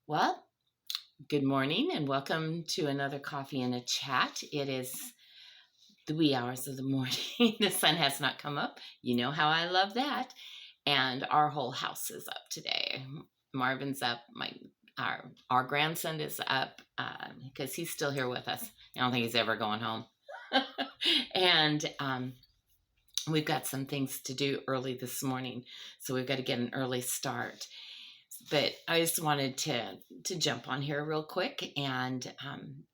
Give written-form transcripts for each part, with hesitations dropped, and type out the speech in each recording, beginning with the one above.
Well, good morning and welcome to another coffee and a chat. It is the wee hours of the morning. The sun has not come up. You know how I love that. And our whole house is up today. Marvin's up. Our grandson is up because he's still here with us. I don't think he's ever going home. And we've got some things to do early this morning, so we've got to get an early start. But I just wanted to jump on here real quick and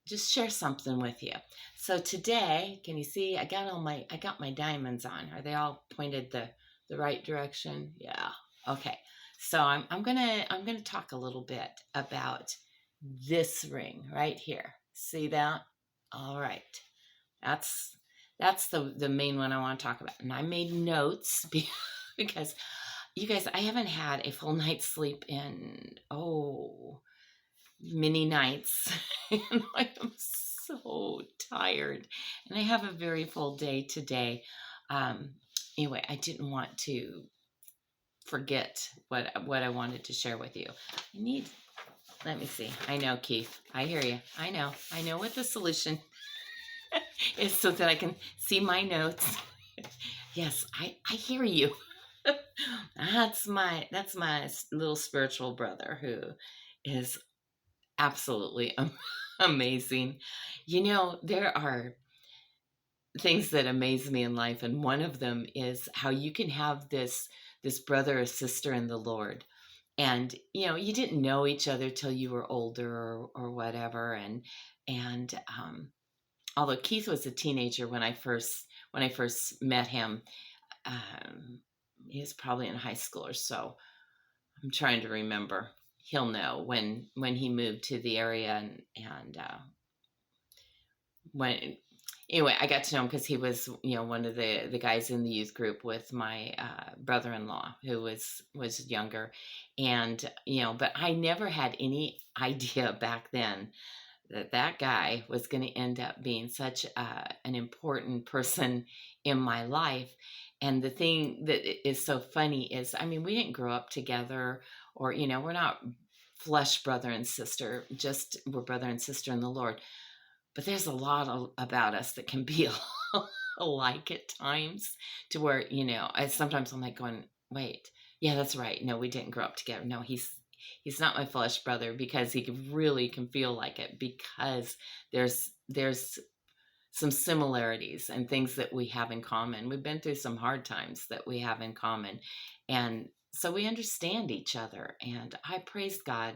just share something with you. So today, can you see? I got my diamonds on. Are they all pointed the right direction? Yeah. Okay. So I'm gonna talk a little bit about this ring right here. See that? All right. That's that's the main one I want to talk about. And I made notes because you guys, I haven't had a full night's sleep in, many nights. And I am so tired. And I have a very full day today. Anyway, I didn't want to forget what I wanted to share with you. Let me see. I know, Keith. I hear you. I know what the solution is so that I can see my notes. Yes, I hear you. That's my little spiritual brother who is absolutely amazing. There are things that amaze me in life, and one of them is how you can have this brother or sister in the Lord, and you didn't know each other till you were older or whatever, and although Keith was a teenager when I first met him. um, he was probably in high school or so. I'm trying to remember. He'll know when he moved to the area, and when anyway, I got to know him because he was one of the guys in the youth group with my brother-in-law who was younger, and but I never had any idea back then that guy was going to end up being such an important person in my life. And the thing that is so funny is, I mean, we didn't grow up together, or we're not flesh brother and sister, just we're brother and sister in the Lord. But there's a lot about us that can be alike at times, to where sometimes I'm like going, wait, yeah, that's right. No, we didn't grow up together. No, he's not my flesh brother, because he really can feel like it, because there's some similarities and things that we have in common. We've been through some hard times that we have in common, and so we understand each other. And I praise God,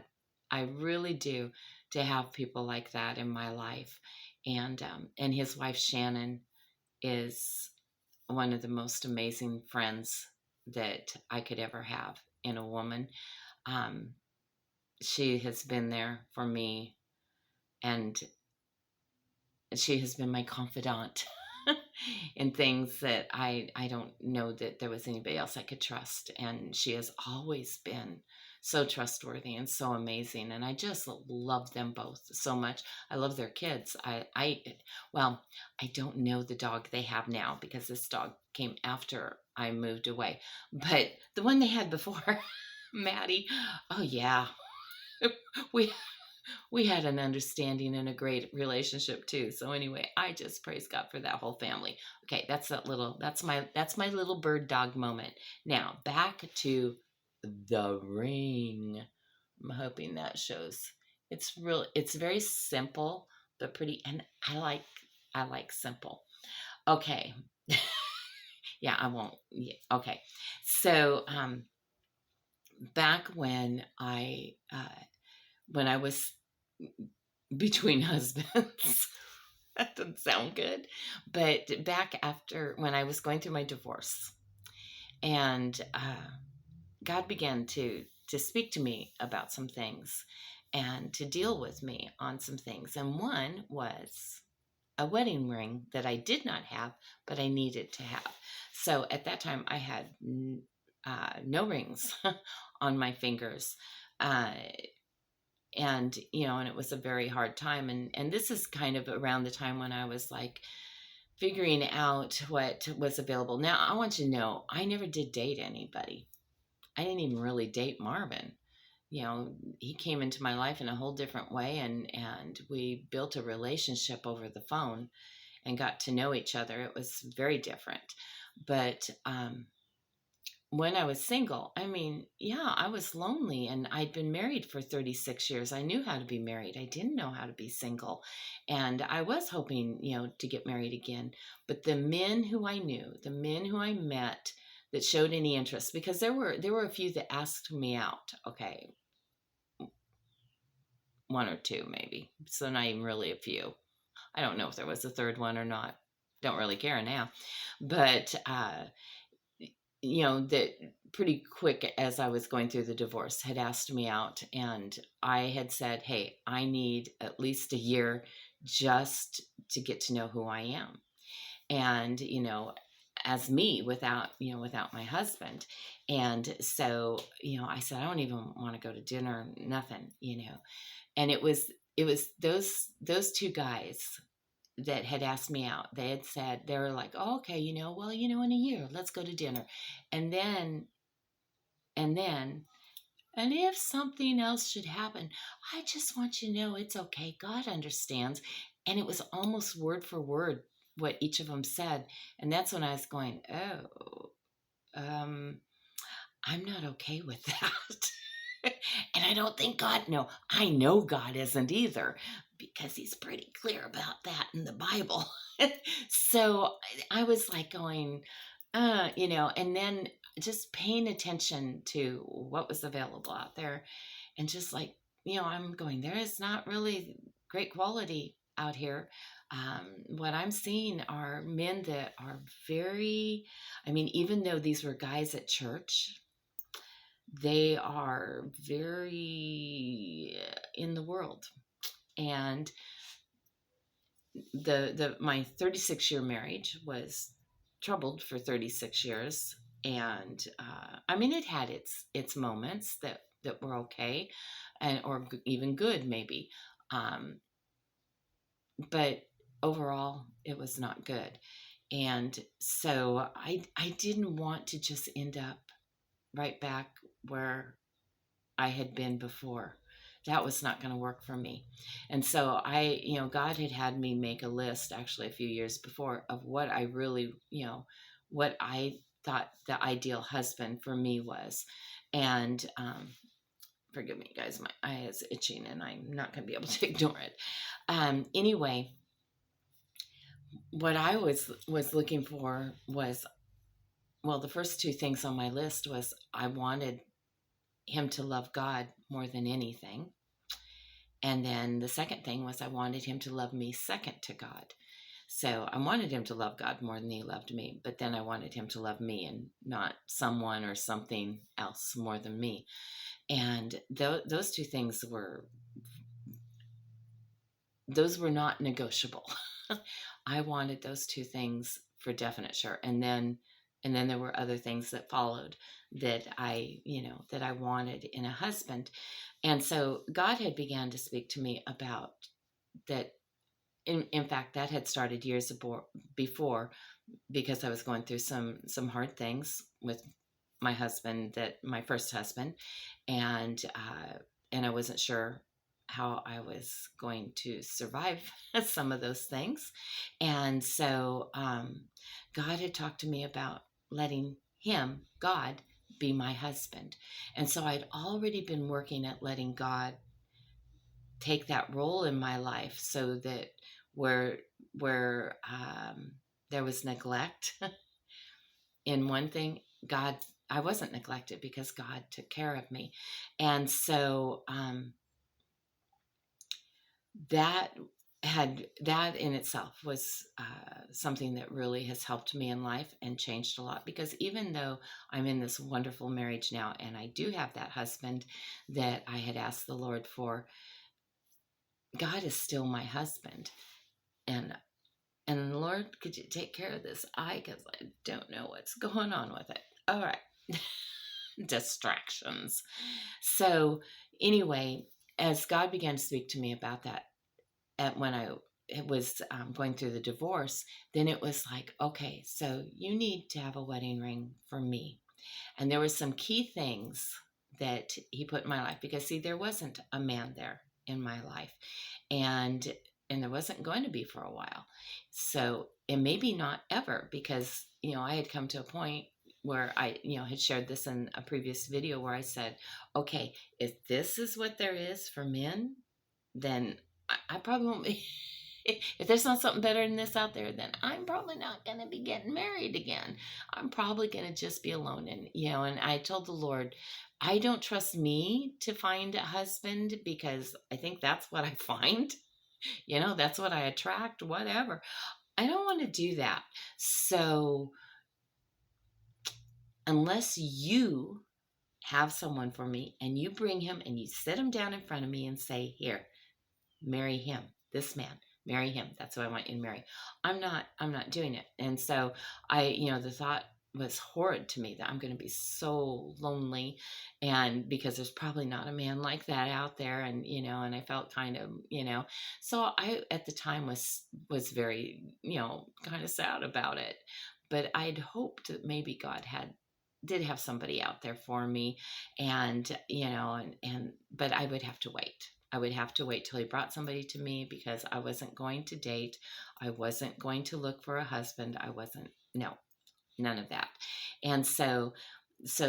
I really do, to have people like that in my life. And his wife Shannon is one of the most amazing friends that I could ever have in a woman. Um, she has been there for me, and she has been my confidant in things that I don't know that there was anybody else I could trust. And she has always been so trustworthy and so amazing. And I just love them both so much. I love their kids. Well, I don't know the dog they have now, because this dog came after I moved away. But the one they had before, Maddie, oh yeah, we we had an understanding and a great relationship too. So anyway, I just praise God for that whole family. Okay, that's my little bird dog moment. Now back to the ring. I'm hoping that shows. It's very simple but pretty, and I like simple. Okay. Yeah, I won't. Yeah, okay. So back when I was between husbands. That doesn't sound good. But back after, when I was going through my divorce, and God began to speak to me about some things, and to deal with me on some things. And one was a wedding ring that I did not have, but I needed to have. So at that time, I had no rings on my fingers. Uh, and it was a very hard time. And this is kind of around the time when I was like figuring out what was available. Now, I want you to know, I never did date anybody. I didn't even really date Marvin. he came into my life in a whole different way, and we built a relationship over the phone and got to know each other. It was very different. But when I was single, I mean, yeah, I was lonely, and I'd been married for 36 years. I knew how to be married. I didn't know how to be single. And I was hoping, to get married again. But the men who I knew, the men who I met that showed any interest, because there were a few that asked me out. Okay, one or two maybe. So not even really a few. I don't know if there was a third one or not. Don't really care now. But that pretty quick as I was going through the divorce had asked me out, and I had said, hey, I need at least a year just to get to know who I am. And, as me without my husband. And so, I said, I don't even want to go to dinner, nothing. And it was those two guys that had asked me out. They had said, they were like, oh, okay, well, in a year, let's go to dinner. And then, and then, and if something else should happen, I just want you to know it's okay. God understands. And it was almost word for word what each of them said. And that's when I was going, oh, I'm not okay with that. And I don't think I know God isn't either, because he's pretty clear about that in the Bible. So I was like going, and then just paying attention to what was available out there. And just like, I'm going, there is not really great quality out here. What I'm seeing are men that are even though these were guys at church, they are very in the world. And my 36-year marriage was troubled for 36 years. And it had its moments that were okay, or even good maybe. But overall it was not good. And so I didn't want to just end up right back where I had been before. That was not going to work for me. And so God had me make a list actually a few years before of what I really, what I thought the ideal husband for me was. And forgive me, guys, my eye is itching and I'm not going to be able to ignore it. Anyway, what I was looking for was, well, the first two things on my list was I wanted him to love God more than anything. And then the second thing was I wanted him to love me second to God. So I wanted him to love God more than he loved me, but then I wanted him to love me and not someone or something else more than me. And those two things were not negotiable. I wanted those two things for definite sure. And then there were other things that followed that I wanted in a husband. And so God had began to speak to me about that. In fact, that had started years before, because I was going through some hard things with my husband, my first husband, and I wasn't sure how I was going to survive some of those things. And so God had talked to me about letting God, be my husband. And so I'd already been working at letting God take that role in my life, so that where there was neglect in one thing, I wasn't neglected because God took care of me. And so that in itself was something that really has helped me in life and changed a lot, because even though I'm in this wonderful marriage now and I do have that husband that I had asked the Lord for, God is still my husband. And Lord, could you take care of this eye, because I don't know what's going on with it. All right. Distractions. So anyway, as God began to speak to me about that, when I was going through the divorce, then it was like, okay, so you need to have a wedding ring for me. And there were some key things that he put in my life, because see, there wasn't a man there in my life, and there wasn't going to be for a while. So, and maybe not ever, because I had come to a point where I had shared this in a previous video where I said, okay, if this is what there is for men, then I probably won't be. If there's not something better than this out there, then I'm probably not going to be getting married again. I'm probably going to just be alone. And I told the Lord, I don't trust me to find a husband, because I think that's what I find. That's what I attract, whatever. I don't want to do that. So unless you have someone for me and you bring him and you sit him down in front of me and say, here, marry him, this man, marry him. That's who I want you to marry. I'm not doing it. And so the thought was horrid to me that I'm going to be so lonely, and because there's probably not a man like that out there. And I felt kind of, so I, at the time, was very, kind of sad about it, but I'd hoped that maybe God did have somebody out there for me. And but I would have to wait. I would have to wait till he brought somebody to me, because I wasn't going to date. I wasn't going to look for a husband. No, none of that. And so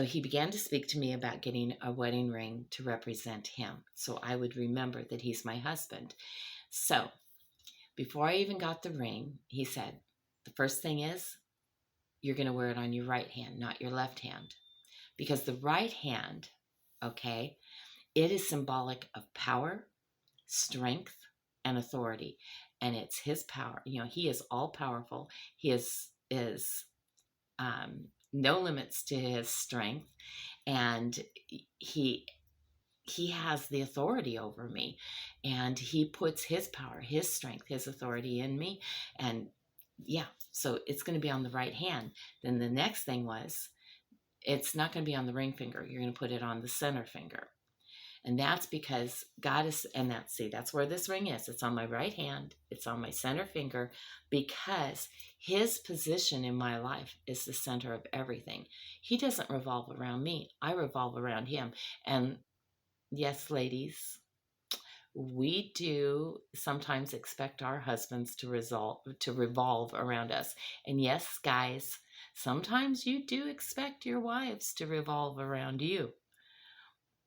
he began to speak to me about getting a wedding ring to represent him, so I would remember that he's my husband. So before I even got the ring, he said, the first thing is, you're going to wear it on your right hand, not your left hand, because the right hand, okay, it is symbolic of power, strength, and authority. And it's his power. He is all powerful. He is no limits to his strength. And he has the authority over me. And he puts his power, his strength, his authority in me. And yeah, so it's going to be on the right hand. Then the next thing was, it's not going to be on the ring finger. You're going to put it on the center finger. And that's because God is, and that's where this ring is. It's on my right hand. It's on my center finger, because his position in my life is the center of everything. He doesn't revolve around me. I revolve around him. And yes, ladies, we do sometimes expect our husbands to revolve around us. And yes, guys, sometimes you do expect your wives to revolve around you.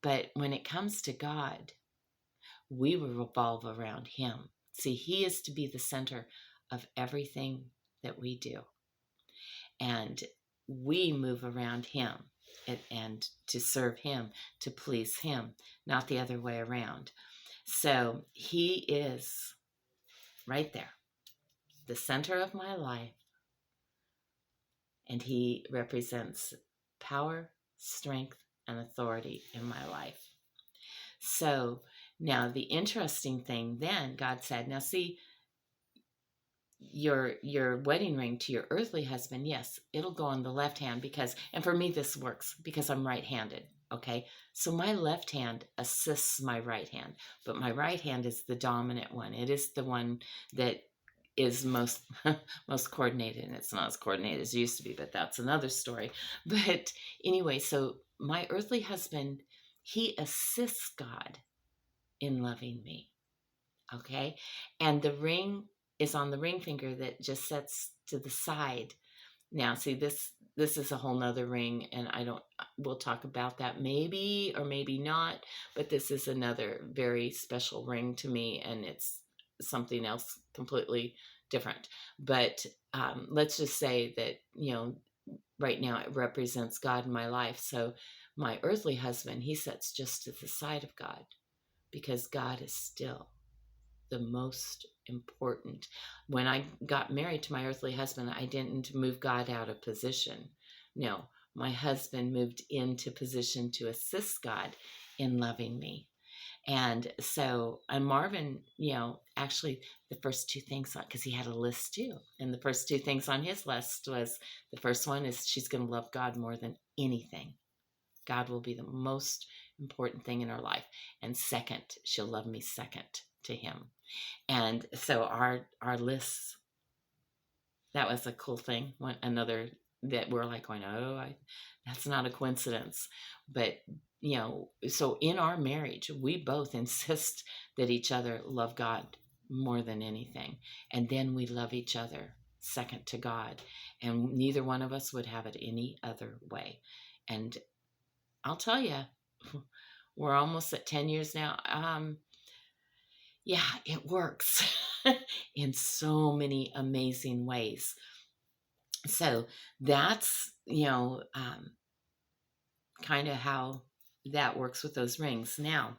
But when it comes to God, we revolve around him. See, he is to be the center of everything that we do. And we move around him and to serve him, to please him, not the other way around. So he is right there, the center of my life. And he represents power, strength, and authority in my life. So now the interesting thing, then God said, now see, your wedding ring to your earthly husband, yes, it'll go on the left hand, because, and for me this works because I'm right-handed. Okay, so my left hand assists my right hand, but my right hand is the dominant one. It is the one that is most coordinated, and it's not as coordinated as it used to be, but that's another story. But anyway, so my earthly husband, he assists God in loving me. Okay, and the ring is on the ring finger that just sets to the side. Now, see, this is a whole nother ring, and we'll talk about that maybe or maybe not, but this is another very special ring to me, and it's something else completely different. But let's just say that, right now it represents God in my life. So my earthly husband, he sits just to the side of God, because God is still the most important. When I got married to my earthly husband, I didn't move God out of position. No, my husband moved into position to assist God in loving me. And so, and Marvin, actually the first two things, because he had a list too. And the first two things on his list was, the first one is, she's going to love God more than anything. God will be the most important thing in her life. And second, she'll love me second to him. And so our lists, that was a cool thing. Another that we're like going, that's not a coincidence. But so in our marriage, we both insist that each other love God more than anything. And then we love each other second to God. And neither one of us would have it any other way. And I'll tell you, we're almost at 10 years now. Yeah, it works in so many amazing ways. So that's, kind of how that works with those rings. Now,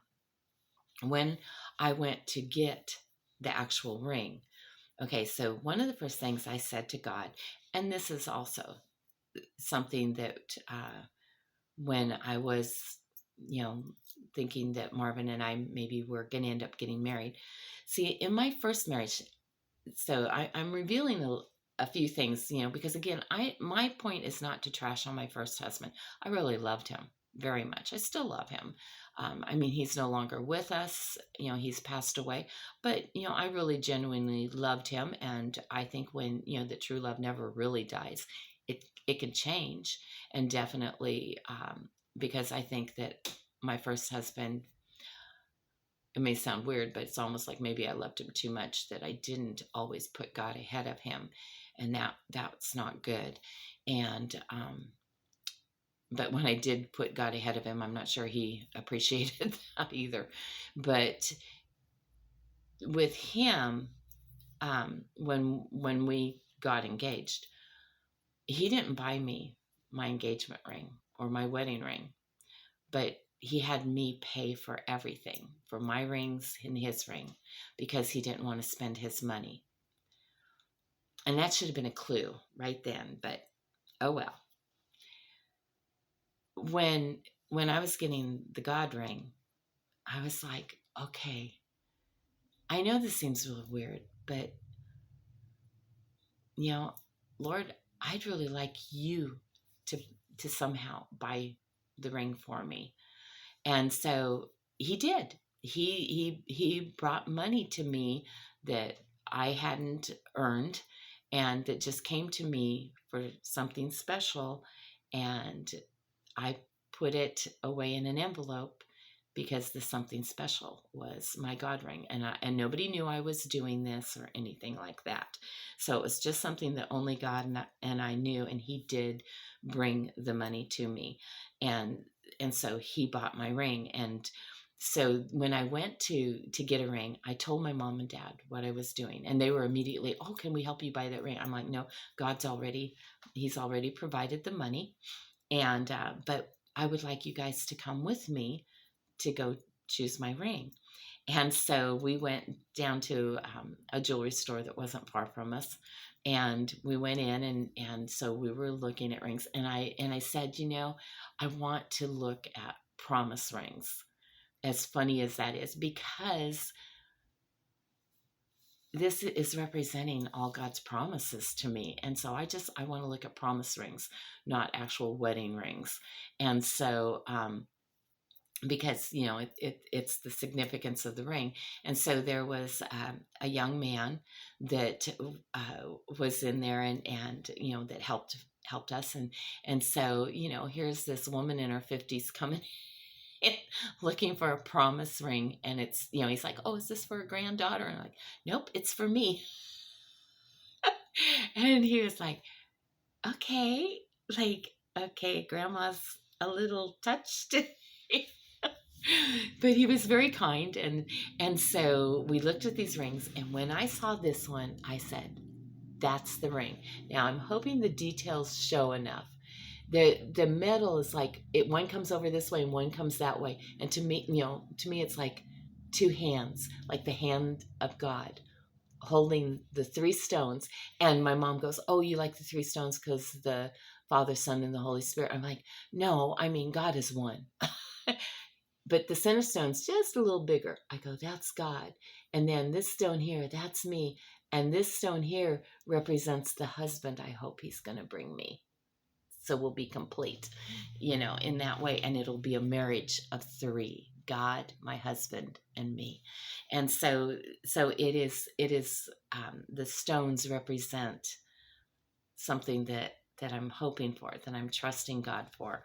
when I went to get the actual ring, okay, so one of the first things I said to God, and this is also something that when I was, thinking that Marvin and I maybe were going to end up getting married. See, in my first marriage, so I'm revealing a few things, because again, my point is not to trash on my first husband. I really loved him very much. I still love him. I mean, he's no longer with us. He's passed away, but I really genuinely loved him, and I think when the true love never really dies, it can change, and definitely because I think that my first husband, it may sound weird, but it's almost like maybe I loved him too much, that I didn't always put God ahead of him, and that's not good. And but when I did put God ahead of him, I'm not sure he appreciated that either. But with him, when we got engaged, he didn't buy me my engagement ring or my wedding ring, but he had me pay for everything, for my rings and his ring, because he didn't want to spend his money. And that should have been a clue right then, but oh well. When I was getting the God ring, I was like, okay, I know this seems really weird, but Lord, I'd really like you to somehow buy the ring for me. And so he did. He brought money to me that I hadn't earned, and that just came to me for something special, and I put it away in an envelope, because the something special was my God ring, and nobody knew I was doing this or anything like that. So it was just something that only God and I knew, and he did bring the money to me, and so he bought my ring. And so when I went to get a ring, I told my mom and dad what I was doing, and they were immediately, "Oh, can we help you buy that ring?" I'm like, "No, he's already provided the money, and but I would like you guys to come with me to go choose my ring." And so we went down to a jewelry store that wasn't far from us, and we went in, and so we were looking at rings, and I said, I want to look at promise rings. As funny as that is, because this is representing all God's promises to me. And so I want to look at promise rings, not actual wedding rings. And so because it's the significance of the ring. And so there was a young man that was in there, and that helped us, and so here's this woman in her 50s coming in looking for a promise ring, and it's he's like, "Oh, is this for a granddaughter?" And I'm like, "Nope, it's for me." And he was like, "Okay, like, okay, grandma's a little touched." But he was very kind, and so we looked at these rings, and when I saw this one, I said, "That's the ring." Now I'm hoping the details show enough. The metal is like, one comes over this way and one comes that way, and to me it's like two hands, like the hand of God holding the three stones. And my mom goes, "Oh, you like the three stones because the Father, Son, and the Holy Spirit?" I'm like, "No, I mean God is one." But the center stone's just a little bigger. I go, "That's God." And then this stone here, that's me. And this stone here represents the husband I hope he's going to bring me. So we'll be complete, in that way. And it'll be a marriage of three: God, my husband, and me. And so it is, the stones represent something that I'm hoping for, that I'm trusting God for.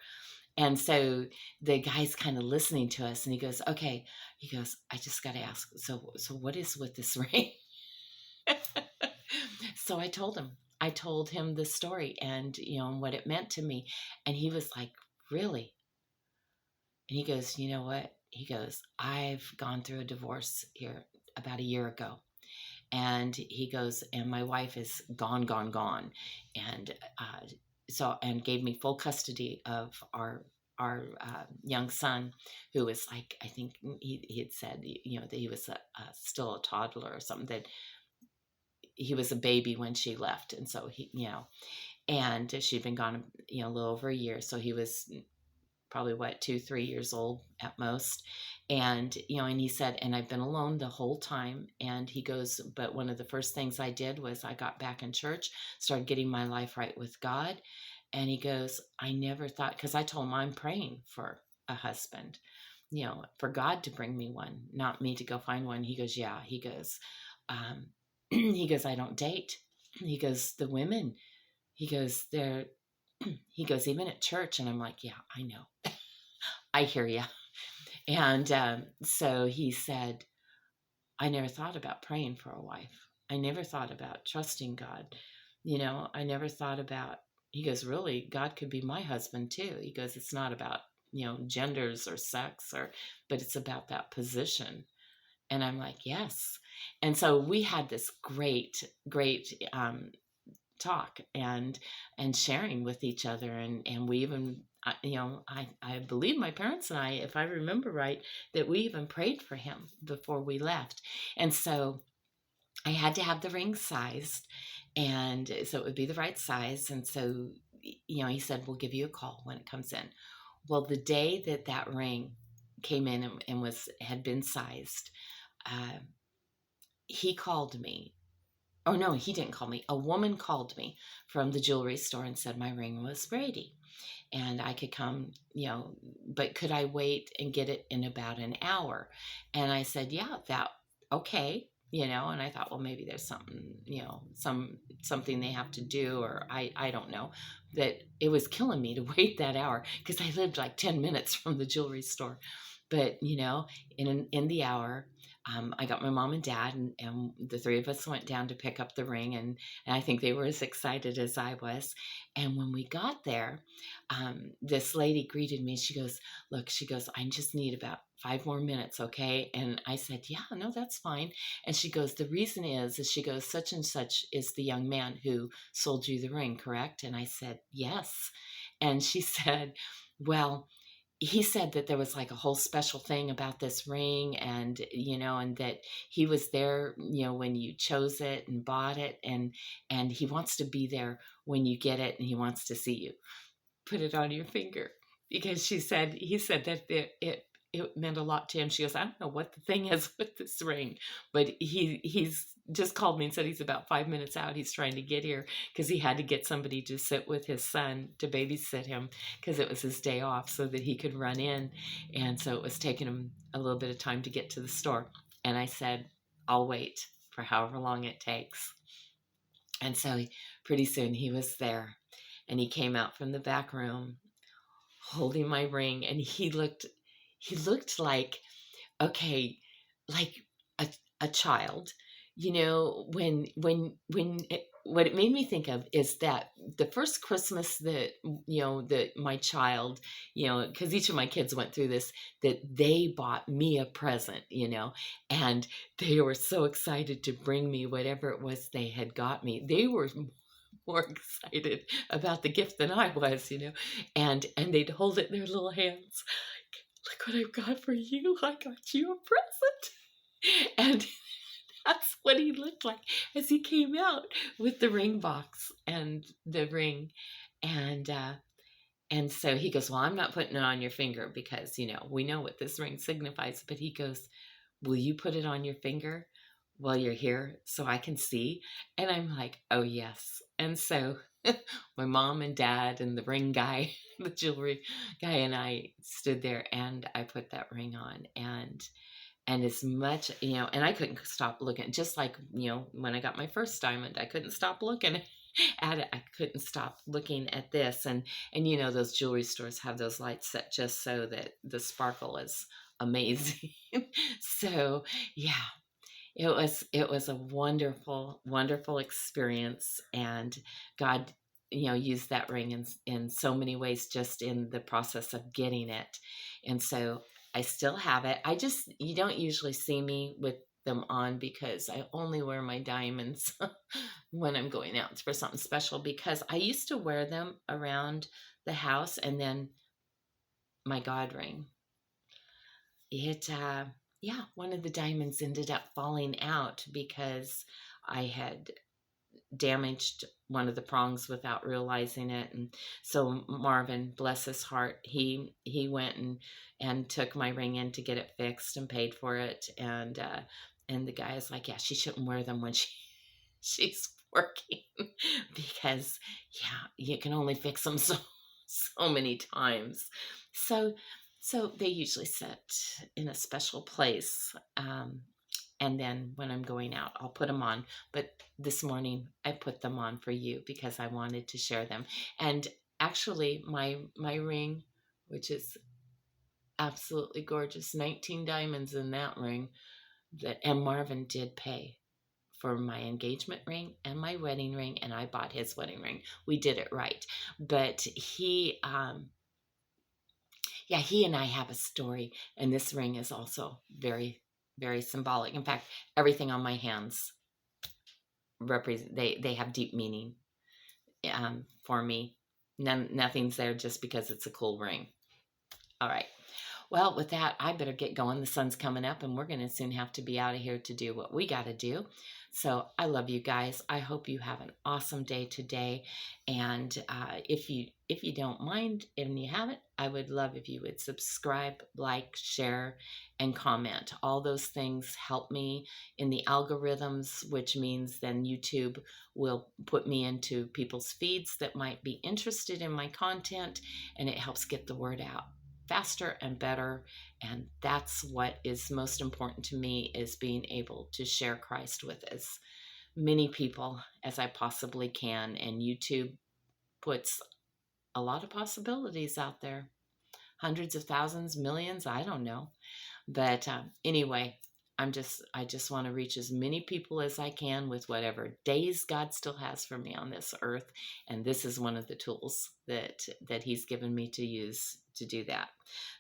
And so the guy's kind of listening to us, and he goes, okay, he goes, I just got to ask, so what is with this ring? So I told him the story and, what it meant to me. And he was like, really? And he goes, you know what? He goes, I've gone through a divorce here about a year ago. And he goes, and my wife is gone, gone, gone. And and gave me full custody of our young son, who was like, I think he had said, that he was still a toddler or something, that he was a baby when she left. And so and she'd been gone, a little over a year. So he was probably 2-3 years old at most. And and he said, and I've been alone the whole time. And he goes, but one of the first things I did was I got back in church, started getting my life right with God. And he goes, I never thought, because I told him I'm praying for a husband, for God to bring me one, not me to go find one. He goes, yeah. He goes, um, he goes, I don't date. He goes, the women, he goes, they're, he goes, even at church. And I'm like, yeah, I know. I hear you. And so he said, I never thought about praying for a wife. I never thought about trusting God. I never thought about, he goes, really, God could be my husband too. He goes, it's not about, genders or sex, but it's about that position. And I'm like, yes. And so we had this great, great talk and sharing with each other, and we even I believe my parents and I, if I remember right, that we even prayed for him before we left. And so I had to have the ring sized, and so it would be the right size. And so he said, we'll give you a call when it comes in. Well, the day that ring came in and had been sized, uh, he called me. Oh, no, he didn't call me. A woman called me from the jewelry store and said my ring was ready and I could come, but could I wait and get it in about an hour? And I said, yeah, okay. And I thought, well, maybe there's something, something they have to do, or I don't know. That it was killing me to wait that hour because I lived like 10 minutes from the jewelry store. But, in the hour, I got my mom and dad, and the three of us went down to pick up the ring, and I think they were as excited as I was. And when we got there, this lady greeted me. She goes, look, she goes, I just need about 5 more minutes, okay? And I said, yeah, no, that's fine. And she goes, the reason is she goes, such and such is the young man who sold you the ring, correct? And I said, yes. And she said, well, he said that there was like a whole special thing about this ring, and that he was there, when you chose it and bought it, and he wants to be there when you get it, and he wants to see you put it on your finger. Because he said that it meant a lot to him. She goes, I don't know what the thing is with this ring, but he's just called me and said he's about 5 minutes out. He's trying to get here because he had to get somebody to sit with his son to babysit him because it was his day off so that he could run in. And so it was taking him a little bit of time to get to the store. And I said, I'll wait for however long it takes. And so pretty soon he was there, and he came out from the back room holding my ring, and he looked like, okay, like a child. What it made me think of is that the first Christmas that my child, because each of my kids went through this, that they bought me a present, and they were so excited to bring me whatever it was they had got me. They were more excited about the gift than I was, and they'd hold it in their little hands. Look what I've got for you. I got you a present. And that's what he looked like as he came out with the ring box and the ring. And so he goes, well, I'm not putting it on your finger because, we know what this ring signifies. But he goes, will you put it on your finger while you're here so I can see? And I'm like, oh, yes. And so my mom and dad and the ring guy, the jewelry guy, and I stood there, and I put that ring on, and as much, and I couldn't stop looking, just like, when I got my first diamond, I couldn't stop looking. at it. I couldn't stop looking at this, and those jewelry stores have those lights set just so that the sparkle is amazing. So yeah, it was a wonderful, wonderful experience, and God, used that ring in so many ways just in the process of getting it. And so I still have it. You don't usually see me with them on because I only wear my diamonds when I'm going out for something special, because I used to wear them around the house, and then my God ring, yeah, one of the diamonds ended up falling out because I had damaged one of the prongs without realizing it. And so Marvin, bless his heart, he went and took my ring in to get it fixed and paid for it. And the guy is like, yeah, she shouldn't wear them when she's working, because yeah, you can only fix them so many times. So so they usually sit in a special place. And then when I'm going out, I'll put them on. But this morning, I put them on for you because I wanted to share them. And actually, my ring, which is absolutely gorgeous, 19 diamonds in that ring, and Marvin did pay for my engagement ring and my wedding ring, and I bought his wedding ring. We did it right. But he and I have a story, and this ring is also very, very symbolic. In fact, everything on my hands represent, they have deep meaning for me. Nothing's there just because it's a cool ring. All right. Well, with that, I better get going. The sun's coming up, and we're going to soon have to be out of here to do what we got to do. So I love you guys. I hope you have an awesome day today. And if you don't mind, and you haven't, I would love if you would subscribe, like, share, and comment. All those things help me in the algorithms, which means then YouTube will put me into people's feeds that might be interested in my content, and it helps get the word out faster and better. And that's what is most important to me, is being able to share Christ with as many people as I possibly can. And YouTube puts a lot of possibilities out there, hundreds of thousands, millions, I don't know. But anyway, I just want to reach as many people as I can with whatever days God still has for me on this earth. And this is one of the tools that He's given me to use to do that.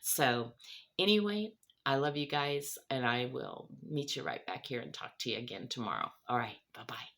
So anyway, I love you guys, and I will meet you right back here and talk to you again tomorrow. All right, bye-bye.